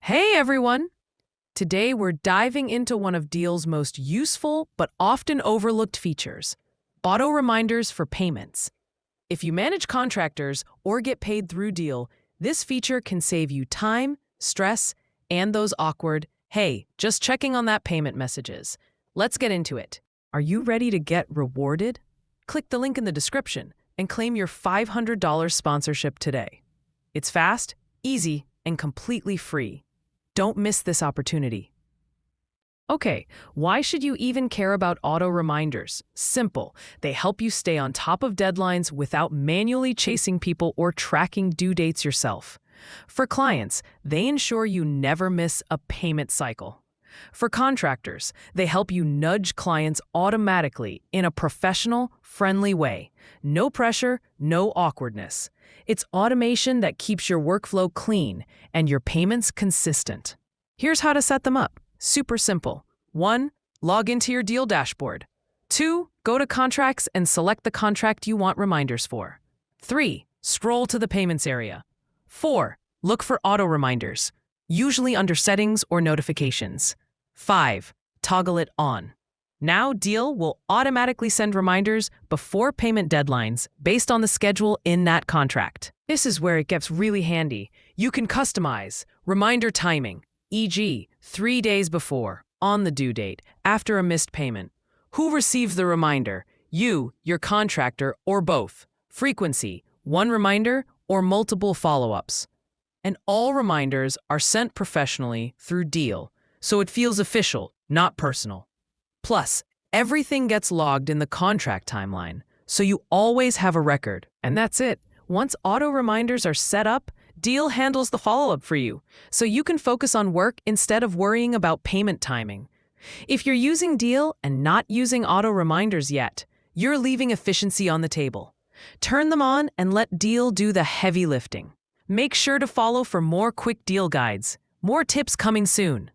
Hey everyone! Today we're diving into one of Deel's most useful but often overlooked features, auto reminders for payments. If you manage contractors or get paid through Deel, this feature can save you time, stress, and those awkward, "Hey, just checking on that payment" messages. Let's get into it. Are you ready to get rewarded? Click the link in the description and claim your $500 sponsorship today. It's fast, easy, and completely free. Don't miss this opportunity. Okay, why should you even care about auto reminders? Simple. They help you stay on top of deadlines without manually chasing people or tracking due dates yourself. For clients, they ensure you never miss a payment cycle. For contractors, they help you nudge clients automatically in a professional, friendly way. No pressure, no awkwardness. It's automation that keeps your workflow clean and your payments consistent. Here's how to set them up. Super simple. 1. Log into your Deel dashboard. 2. Go to Contracts and select the contract you want reminders for. 3. Scroll to the Payments area. 4. Look for auto reminders, usually under Settings or Notifications. 5. Toggle it on. Now Deel will automatically send reminders before payment deadlines based on the schedule in that contract. This is where it gets really handy. You can customize reminder timing, e.g., 3 days before, on the due date, after a missed payment. Who receives the reminder? You, your contractor, or both? Frequency, 1 reminder or multiple follow-ups. And all reminders are sent professionally through Deel, so it feels official, not personal. Plus, everything gets logged in the contract timeline, so you always have a record. And that's it. Once auto reminders are set up, Deel handles the follow-up for you, so you can focus on work instead of worrying about payment timing. If you're using Deel and not using auto reminders yet, you're leaving efficiency on the table. Turn them on and let Deel do the heavy lifting. Make sure to follow for more quick Deel guides. More tips coming soon.